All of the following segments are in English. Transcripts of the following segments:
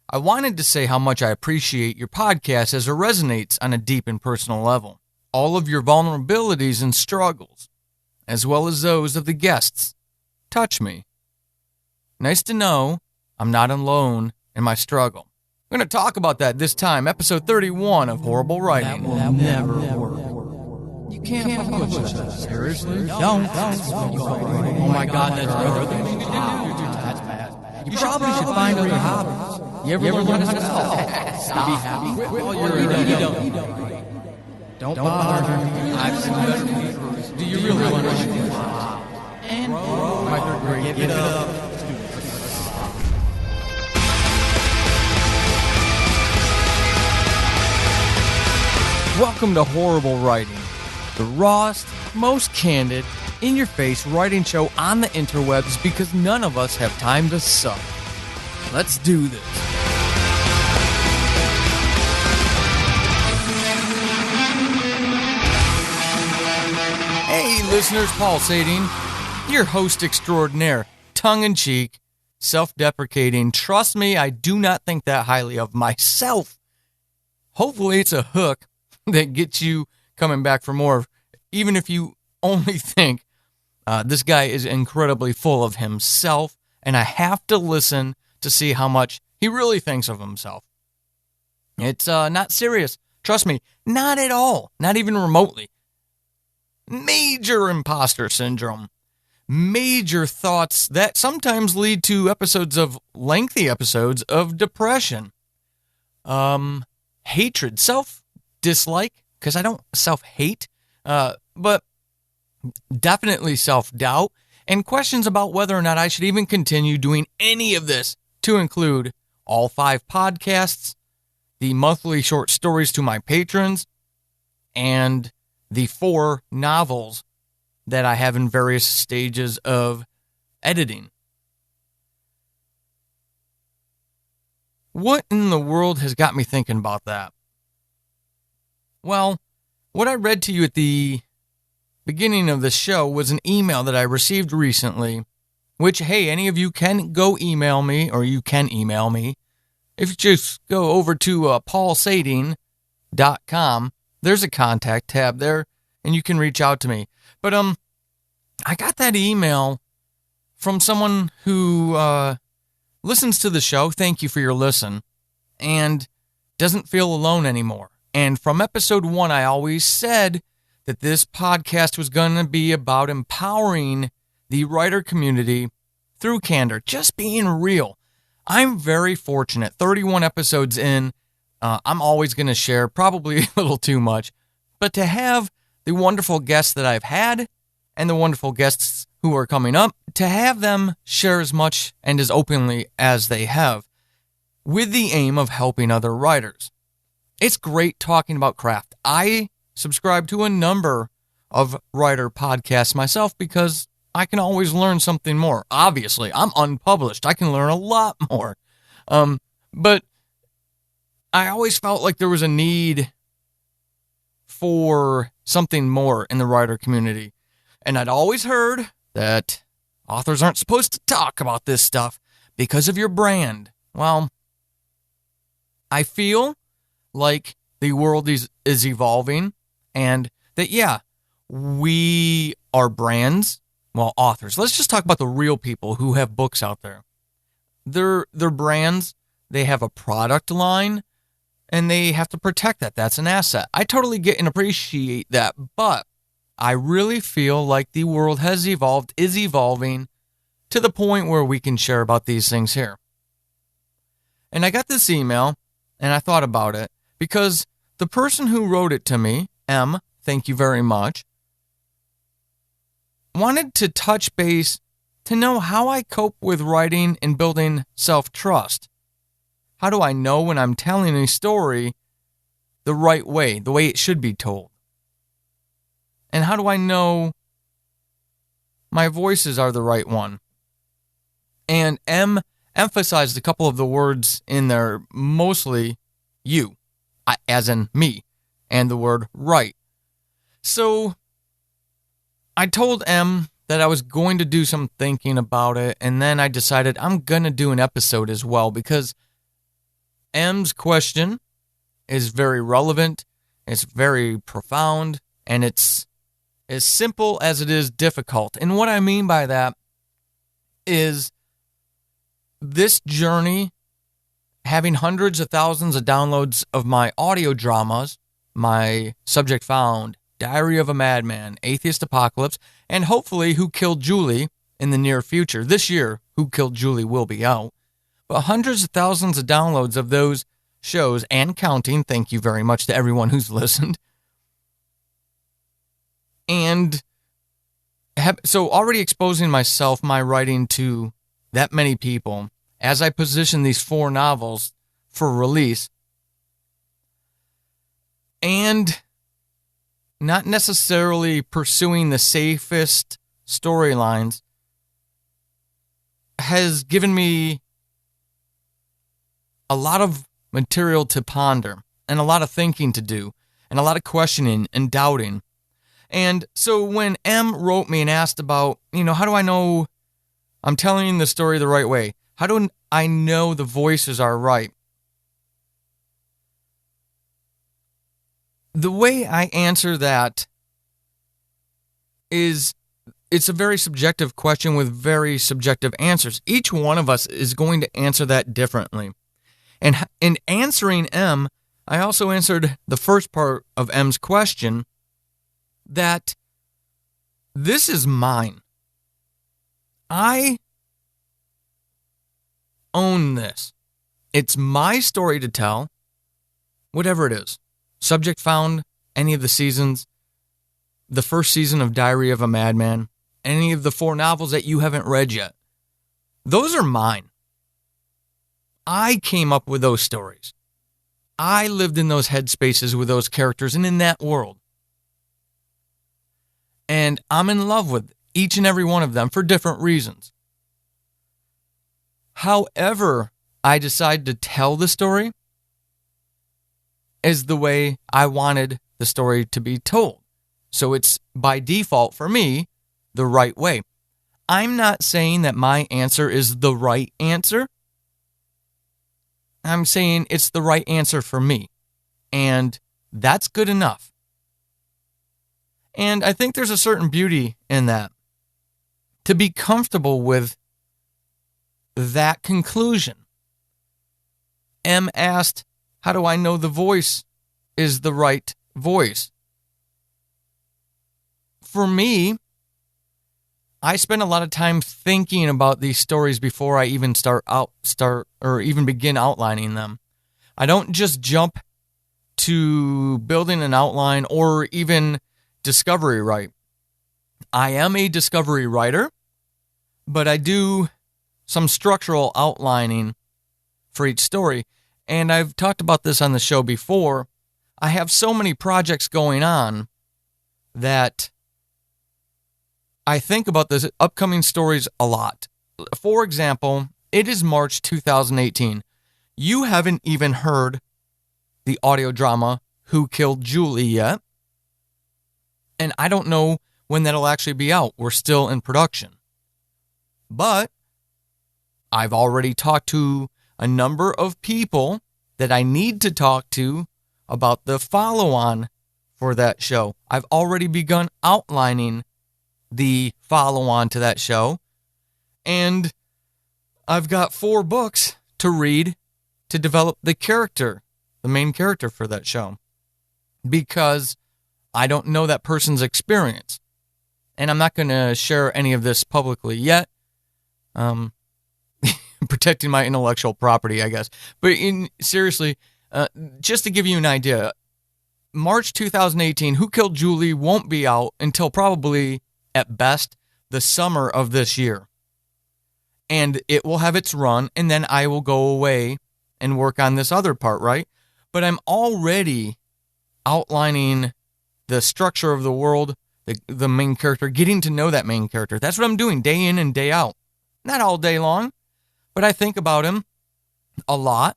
I wanted to say how much I appreciate your podcast as it resonates on a deep and personal level. All of your vulnerabilities and struggles, as well as those of the guests, touch me. Nice to know I'm not alone in my struggle. We're going to talk about that this time, episode 31 of Horrible Writing. That will never work. You can't fuck with us. Seriously? Don't. Oh my God, that's brother. That's bad. You probably should find other hobbies. You ever learn how to talk? Stop. Be happy. Well, you don't bother me. I've seen better people. Do you really want to And my third grade. Give it up. Welcome to Horrible Writing, the rawest, most candid, in-your-face writing show on the interwebs because none of us have time to suck. Let's do this. Hey, listeners, pulsating, your host extraordinaire, tongue-in-cheek, self-deprecating. Trust me, I do not think that highly of myself. Hopefully it's a hook that gets you coming back for more, even if you only think this guy is incredibly full of himself, and I have to listen to see how much he really thinks of himself. It's not serious. Trust me, not at all. Not even remotely. Major imposter syndrome. Major thoughts that sometimes lead to lengthy episodes of depression. Hatred, self-dislike, because I don't self-hate, but definitely self-doubt, and questions about whether or not I should even continue doing any of this, to include all 5 podcasts, the monthly short stories to my patrons, and the 4 novels that I have in various stages of editing. What in the world has got me thinking about that? Well, what I read to you at the beginning of the show was an email that I received recently, which, hey, any of you can go email me, or you can email me. If you just go over to paulsading.com, there's a contact tab there, and you can reach out to me. But I got that email from someone who listens to the show. Thank you for your listen, and doesn't feel alone anymore. And from episode 1, I always said that this podcast was going to be about empowering the writer community through candor, just being real. I'm very fortunate. 31 episodes in, I'm always going to share, probably a little too much, but to have the wonderful guests that I've had and the wonderful guests who are coming up, to have them share as much and as openly as they have, with the aim of helping other writers. It's great talking about craft. I subscribe to a number of writer podcasts myself because I can always learn something more. Obviously, I'm unpublished. I can learn a lot more. But I always felt like there was a need for something more in the writer community. And I'd always heard that authors aren't supposed to talk about this stuff because of your brand. Well, I feel like the world is evolving, and that, yeah, we are brands. Well, authors. Let's just talk about the real people who have books out there. They're brands. They have a product line, and they have to protect that. That's an asset. I totally get and appreciate that, but I really feel like the world has evolved, is evolving, to the point where we can share about these things here. And I got this email, and I thought about it, because the person who wrote it to me, M, thank you very much, wanted to touch base to know how I cope with writing and building self-trust. How do I know when I'm telling a story the right way, the way it should be told? And how do I know my voices are the right one? And M emphasized a couple of the words in there, mostly you, as in me, and the word right. So I told M that I was going to do some thinking about it, and then I decided I'm going to do an episode as well, because M's question is very relevant, it's very profound, and it's as simple as it is difficult. And what I mean by that is this journey, having hundreds of thousands of downloads of my audio dramas, my Subject Found, Diary of a Madman, Atheist Apocalypse, and hopefully Who Killed Julie in the near future. This year, Who Killed Julie will be out. But hundreds of thousands of downloads of those shows and counting. Thank you very much to everyone who's listened. And so already exposing myself, my writing to that many people as I position these 4 novels for release, and not necessarily pursuing the safest storylines, has given me a lot of material to ponder and a lot of thinking to do and a lot of questioning and doubting. And so when M wrote me and asked about, how do I know I'm telling the story the right way? How do I know the voices are right? The way I answer that is, it's a very subjective question with very subjective answers. Each one of us is going to answer that differently. And in answering M, I also answered the first part of M's question, that this is mine. I own this. It's my story to tell, whatever it is. Subject Found, any of the seasons, the first season of Diary of a Madman, any of the 4 novels that you haven't read yet. Those are mine. I came up with those stories. I lived in those headspaces with those characters and in that world. And I'm in love with each and every one of them for different reasons. However I decide to tell the story is the way I wanted the story to be told. So it's by default for me the right way. I'm not saying that my answer is the right answer. I'm saying it's the right answer for me. And that's good enough. And I think there's a certain beauty in that. To be comfortable with that conclusion. M asked, how do I know the voice is the right voice? For me, I spend a lot of time thinking about these stories before I even even begin outlining them. I don't just jump to building an outline or even discovery write. I am a discovery writer, but I do some structural outlining for each story. And I've talked about this on the show before. I have so many projects going on that I think about the upcoming stories a lot. For example, it is March 2018. You haven't even heard the audio drama Who Killed Julie yet. And I don't know when that'll actually be out. We're still in production. But I've already talked to a number of people that I need to talk to about the follow-on for that show. I've already begun outlining the follow-on to that show. And I've got 4 books to read to develop the character, the main character for that show. Because I don't know that person's experience. And I'm not going to share any of this publicly yet. Protecting my intellectual property, I guess. But seriously, just to give you an idea, March 2018, Who Killed Julie won't be out until probably, at best, the summer of this year. And it will have its run, and then I will go away and work on this other part, right? But I'm already outlining the structure of the world, the main character, getting to know that main character. That's what I'm doing day in and day out. Not all day long, but I think about him a lot.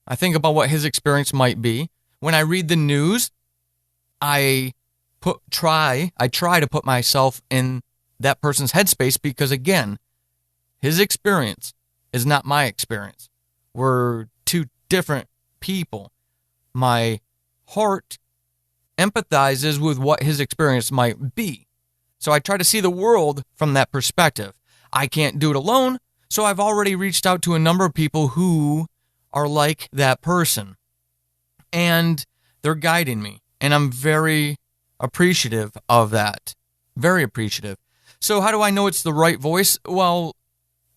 I think about what his experience might be. When I read the news, I try to put myself in that person's headspace because, again, his experience is not my experience. We're two different people. My heart empathizes with what his experience might be. So I try to see the world from that perspective. I can't do it alone, so I've already reached out to a number of people who are like that person. And they're guiding me. And I'm very appreciative of that. Very appreciative. So how do I know it's the right voice? Well,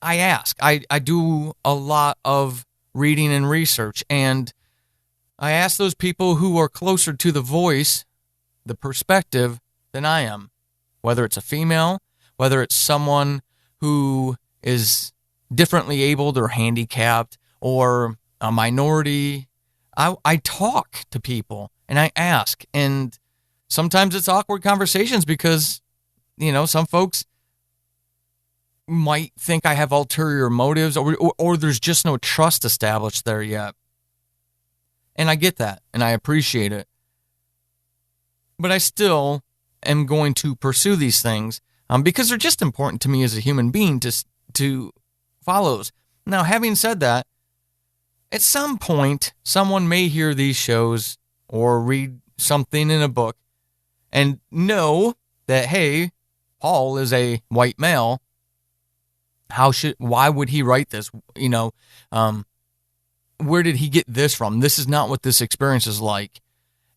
I ask. I do a lot of reading and research, and I ask those people who are closer to the voice, the perspective, than I am. Whether it's a female, whether it's someone who is differently abled or handicapped, or a minority, I talk to people and I ask. And sometimes it's awkward conversations because, some folks might think I have ulterior motives, or there's just no trust established there yet. And I get that, and I appreciate it. But I still am going to pursue these things because they're just important to me as a human being to follow those. Now, having said that, at some point, someone may hear these shows or read something in a book and know that, hey, Paul is a white male. Why would he write this? Where did he get this from? This is not what this experience is like.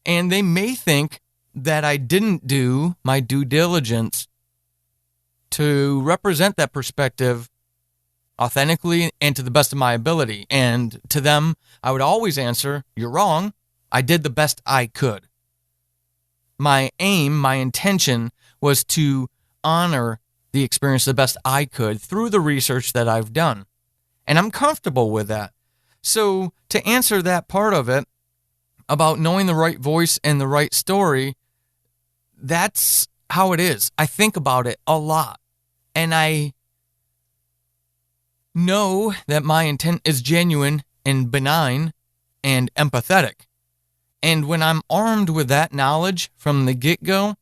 And they may think that I didn't do my due diligence to represent that perspective authentically and to the best of my ability. And to them, I would always answer, you're wrong. I did the best I could. My aim, my intention was to honor the experience the best I could through the research that I've done. And I'm comfortable with that. So to answer that part of it, about knowing the right voice and the right story, that's how it is. I think about it a lot. And I know that my intent is genuine and benign and empathetic. And when I'm armed with that knowledge from the get-go,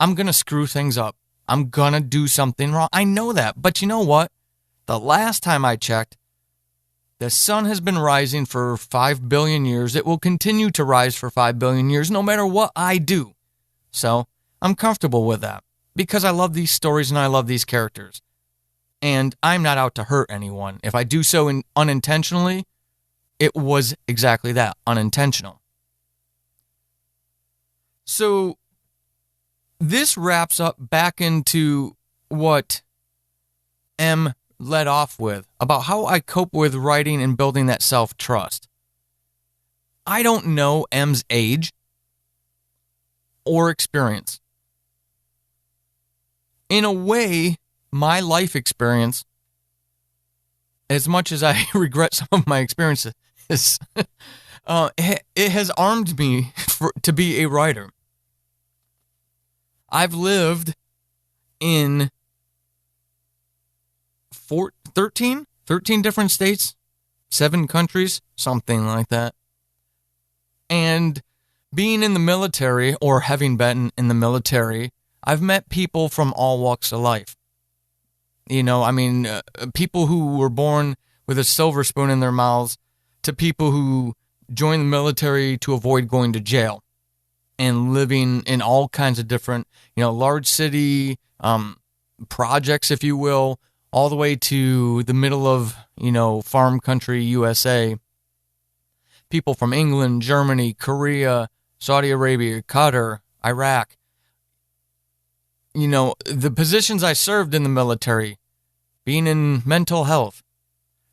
I'm going to screw things up. I'm going to do something wrong. I know that. But you know what? The last time I checked, the sun has been rising for 5 billion years. It will continue to rise for 5 billion years no matter what I do. So I'm comfortable with that because I love these stories and I love these characters. And I'm not out to hurt anyone. If I do so unintentionally, it was exactly that, unintentional. So this wraps up back into what M led off with about how I cope with writing and building that self-trust. I don't know M's age or experience. In a way, my life experience, as much as I regret some of my experiences, it has armed me to be a writer. I've lived in 13 different states, 7 countries, something like that. And being in the military, or having been in the military, I've met people from all walks of life. People who were born with a silver spoon in their mouths to people who joined the military to avoid going to jail and living in all kinds of different, large city projects, if you will, all the way to the middle of, farm country USA. People from England, Germany, Korea, Saudi Arabia, Qatar, Iraq. The positions I served in the military, being in mental health,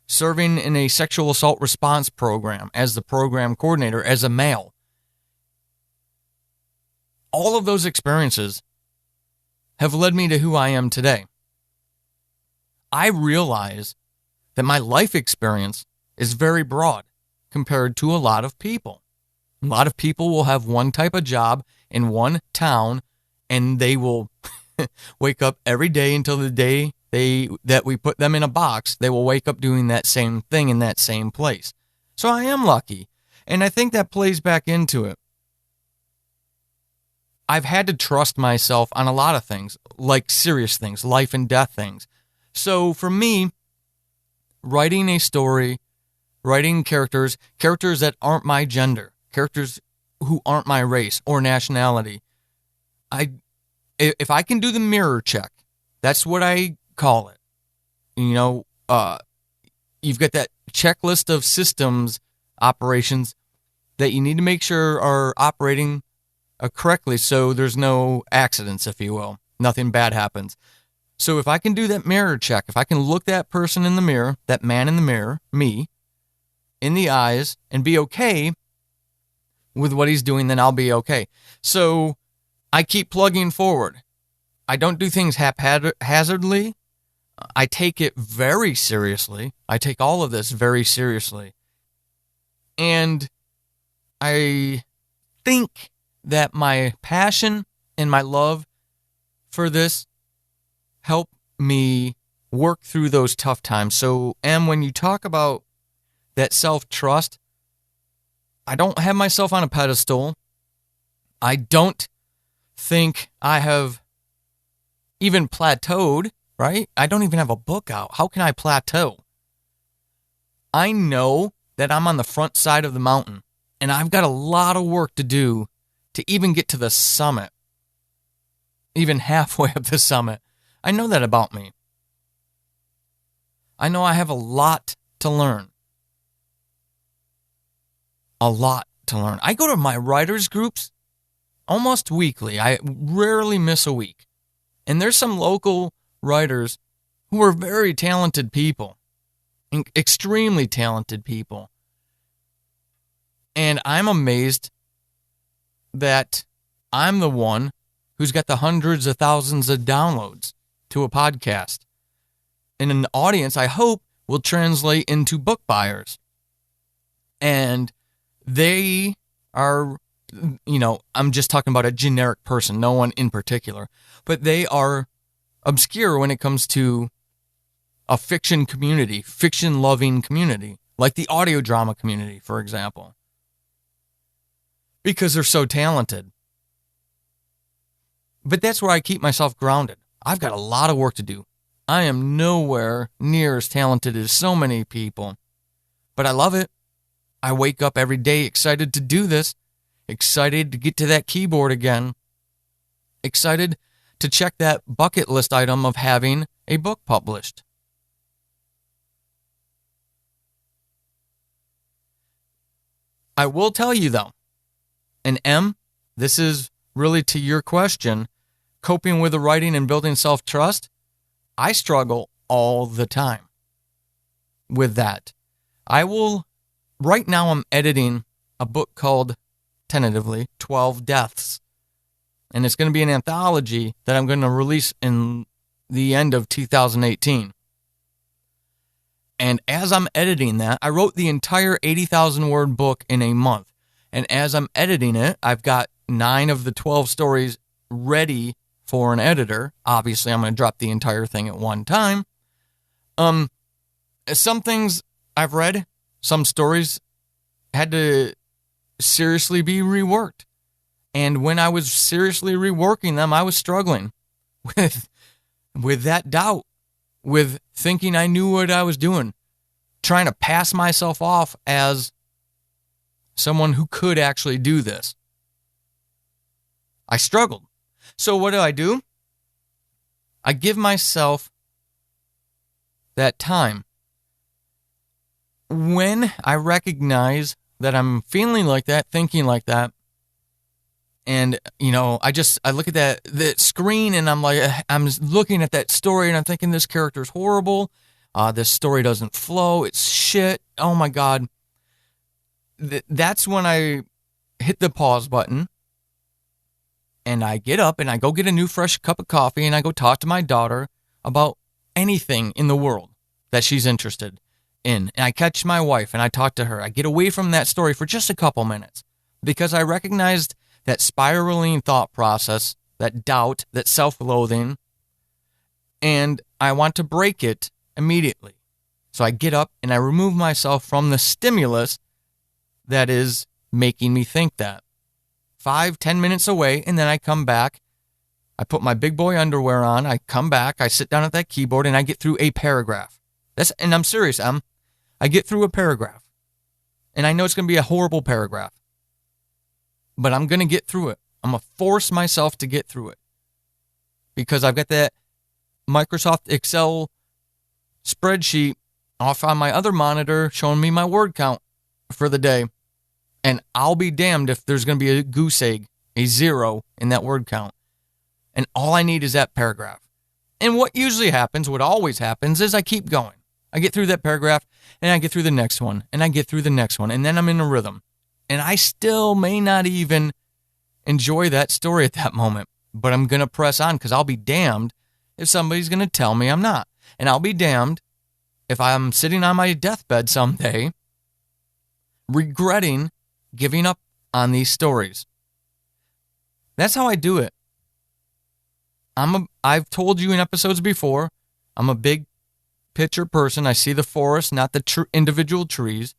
serving in a sexual assault response program as the program coordinator as a male. All of those experiences have led me to who I am today. I realize that my life experience is very broad compared to a lot of people. A lot of people will have one type of job in one town, and they will wake up every day until the day that we put them in a box. They will wake up doing that same thing in that same place. So I am lucky, and I think that plays back into it. I've had to trust myself on a lot of things, like serious things, life and death things. So for me, writing a story writing characters that aren't my gender, characters who aren't my race or nationality. If I can do the mirror check, that's what I call it. You know, you've got that checklist of systems operations that you need to make sure are operating correctly so there's no accidents, if you will. Nothing bad happens. So if I can do that mirror check, if I can look that person in the mirror, that man in the mirror, me, in the eyes, and be okay with what he's doing, then I'll be okay. So I keep plugging forward. I don't do things haphazardly. I take it very seriously. I take all of this very seriously. And I think that my passion and my love for this help me work through those tough times. So, Em, when you talk about that self-trust, I don't have myself on a pedestal. I don't think I have even plateaued, right? I don't even have a book out. How can I plateau? I know that I'm on the front side of the mountain, and I've got a lot of work to do to even get to the summit, even halfway up the summit. I know that about me. I know I have a lot to learn. A lot to learn. I go to my writers' groups almost weekly. I rarely miss a week. And there's some local writers who are very talented people, extremely talented people. And I'm amazed that I'm the one who's got the hundreds of thousands of downloads to a podcast. And an audience, I hope, will translate into book buyers. And they are, you know, I'm just talking about a generic person, no one in particular, but they are obscure when it comes to a fiction community, fiction-loving community, like the audio drama community, for example, because they're so talented. But that's where I keep myself grounded. I've got a lot of work to do. I am nowhere near as talented as so many people, but I love it. I wake up every day excited to do this, excited to get to that keyboard again, excited to check that bucket list item of having a book published. I will tell you though, and M, this is really to your question, coping with the writing and building self-trust, I struggle all the time with that. Right now I'm editing a book called, tentatively, 12 Deaths. And it's going to be an anthology that I'm going to release in the end of 2018. And as I'm editing that, I wrote the entire 80,000 word book in a month. And as I'm editing it, I've got 9 of the 12 stories ready for an editor. Obviously, I'm going to drop the entire thing at one time. Some things I've read, some stories had to seriously be reworked. And when I was seriously reworking them, I was struggling with that doubt, with thinking I knew what I was doing, trying to pass myself off as someone who could actually do this. I struggled. So what do? I give myself that time. When I recognize that I'm feeling like that, thinking like that, and, you know, I look at that screen and I'm like, I'm looking at that story and I'm thinking this character's horrible. This story doesn't flow. It's shit. Oh my God. That's when I hit the pause button and I get up and I go get a new fresh cup of coffee and I go talk to my daughter about anything in the world that she's interested in. And I catch my wife and I talk to her. I get away from that story for just a couple minutes because I recognized that spiraling thought process, that doubt, that self-loathing, and I want to break it immediately. So I get up and I remove myself from the stimulus that is making me think that. 5-10 minutes away, and then I come back. I put my big boy underwear on. I come back. I sit down at that keyboard, and I get through a paragraph. And I'm serious. I get through a paragraph. And I know it's going to be a horrible paragraph, but I'm going to get through it. I'm going to force myself to get through it because I've got that Microsoft Excel spreadsheet off on my other monitor showing me my word count for the day. And I'll be damned if there's going to be a goose egg, a 0 in that word count. And all I need is that paragraph. And what usually happens, what always happens, is I keep going. I get through that paragraph, and I get through the next one, and I get through the next one, and then I'm in a rhythm. And I still may not even enjoy that story at that moment, but I'm going to press on because I'll be damned if somebody's going to tell me I'm not. And I'll be damned if I'm sitting on my deathbed someday regretting giving up on these stories. That's how I do it. I've told you in episodes before, I'm a big picture person. I see the forest, not the individual trees.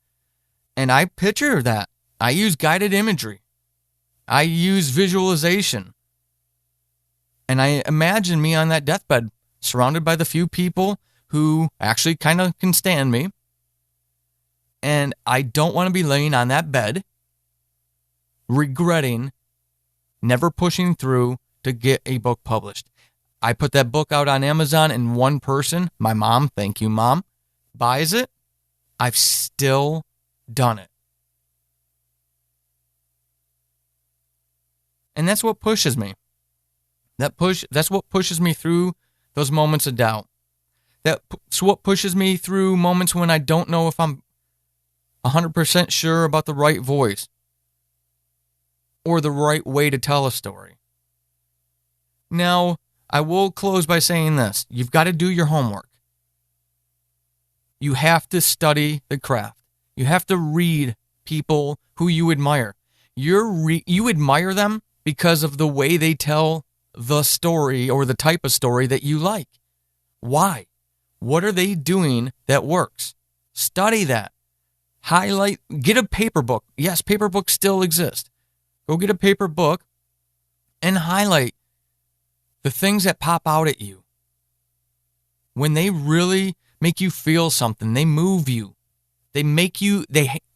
And I picture that. I use guided imagery. I use visualization. And I imagine me on that deathbed, surrounded by the few people who actually kind of can stand me. And I don't want to be laying on that bed, regretting never pushing through to get a book published. I put that book out on Amazon and one person, my mom, thank you, Mom, buys it. I've still done it. And that's what pushes me. That's what pushes me through those moments of doubt. That's what pushes me through moments when I don't know if I'm 100% sure about the right voice or the right way to tell a story. Now, I will close by saying this. You've got to do your homework. You have to study the craft. You have to read people who you admire. You admire them because of the way they tell the story or the type of story that you like. Why? What are they doing that works? Study that. Highlight, get a paper book. Yes, paper books still exist. Go get a paper book and highlight the things that pop out at you. When they really make you feel something, they move you. They make you,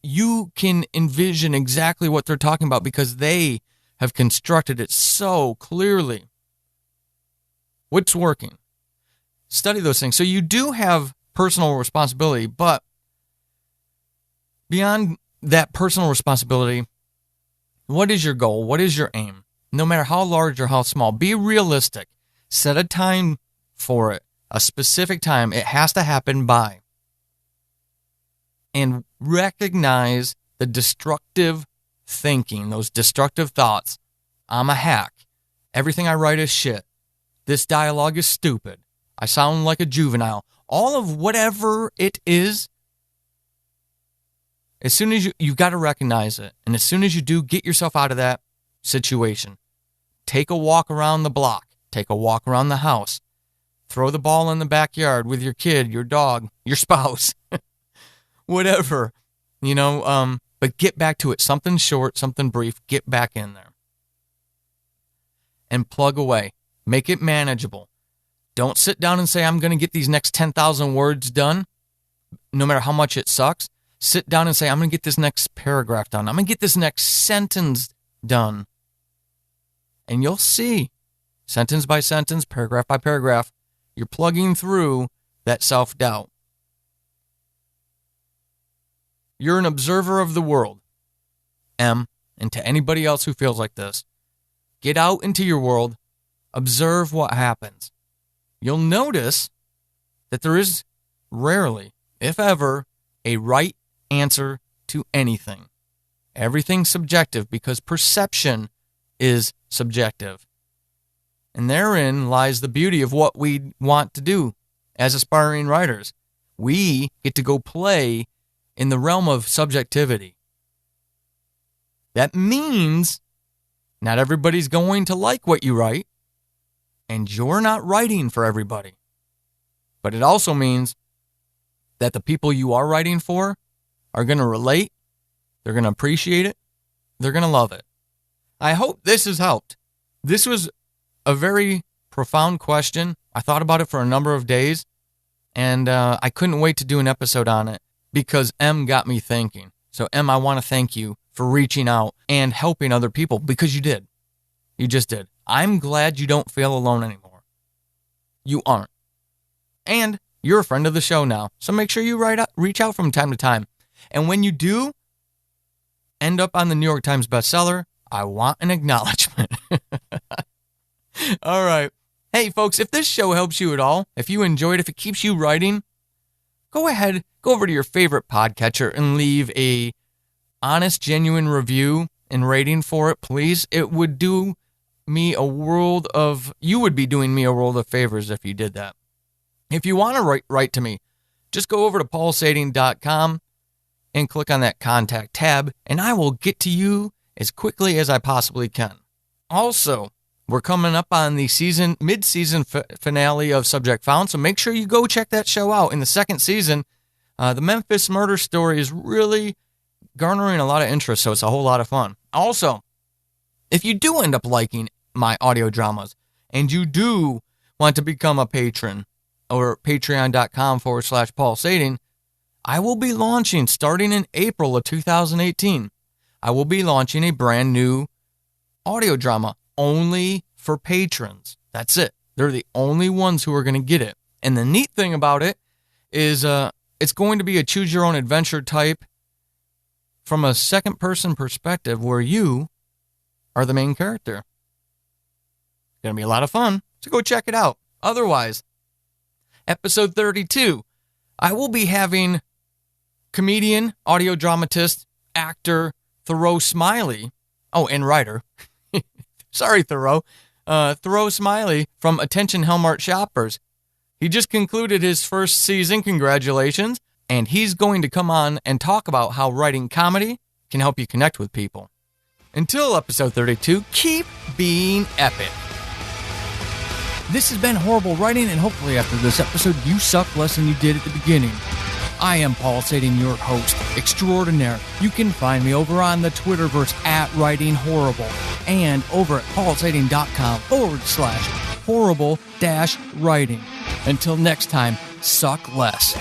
you can envision exactly what they're talking about because they have constructed it so clearly. What's working? Study those things. So you do have personal responsibility, but beyond that personal responsibility, what is your goal? What is your aim? No matter how large or how small, be realistic. Set a time for it, a specific time. It has to happen by. And recognize the destructive thinking, those destructive thoughts. I'm a hack. Everything I write is shit. This dialogue is stupid. I sound like a juvenile. All of whatever it is, as soon as you've got to recognize it. And as soon as you do, get yourself out of that situation. Take a walk around the block. Take a walk around the house. Throw the ball in the backyard with your kid, your dog, your spouse, whatever, but get back to it. Something short, something brief, get back in there. And plug away. Make it manageable. Don't sit down and say, I'm going to get these next 10,000 words done, no matter how much it sucks. Sit down and say, I'm going to get this next paragraph done. I'm going to get this next sentence done. And you'll see, sentence by sentence, paragraph by paragraph, you're plugging through that self-doubt. You're an observer of the world, M, and to anybody else who feels like this, get out into your world, observe what happens. You'll notice that there is rarely, if ever, a right answer to anything. Everything's subjective because perception is subjective. And therein lies the beauty of what we want to do as aspiring writers. We get to go play in the realm of subjectivity. That means not everybody's going to like what you write, and you're not writing for everybody. But it also means that the people you are writing for are going to relate, they're going to appreciate it, they're going to love it. I hope this has helped. This was a very profound question. I thought about it for a number of days, and I couldn't wait to do an episode on it because M got me thinking. So, Em, I want to thank you for reaching out and helping other people, because you did. You just did. I'm glad you don't feel alone anymore. You aren't. And you're a friend of the show now, so make sure you reach out from time to time. And when you do end up on the New York Times bestseller, I want an acknowledgement. All right. Hey, folks, if this show helps you at all, if you enjoyed, if it keeps you writing, go ahead, go over to your favorite podcatcher and leave a honest, genuine review and rating for it, please. It would do me you would be doing me a world of favors if you did that. If you want to write to me, just go over to paulsading.com and click on that contact tab, and I will get to you as quickly as I possibly can. Also, we're coming up on the mid-season finale of Subject Found, so make sure you go check that show out. In the second season, the Memphis murder story is really garnering a lot of interest, so it's a whole lot of fun. Also, if you do end up liking my audio dramas and you do want to become a patron or patreon.com/Paul Sading, I will be launching, starting in April of 2018, I will be launching a brand new audio drama only for patrons. That's it. They're the only ones who are going to get it. And the neat thing about it is it's going to be a choose-your-own-adventure type from a second-person perspective where you are the main character. It's going to be a lot of fun, so go check it out. Otherwise, episode 32, I will be having comedian, audio dramatist, actor Thoreau Smiley, and writer. Sorry, Thoreau. Thoreau Smiley from Attention Hellmart Shoppers. He just concluded his first season, congratulations, and he's going to come on and talk about how writing comedy can help you connect with people. Until episode 32, keep being epic. This has been Horrible Writing, and hopefully after this episode, you suck less than you did at the beginning. I am Paul Sading, your host extraordinaire. You can find me over on the Twitterverse @WritingHorrible and over at paulsading.com/horrible-writing. Until next time, suck less.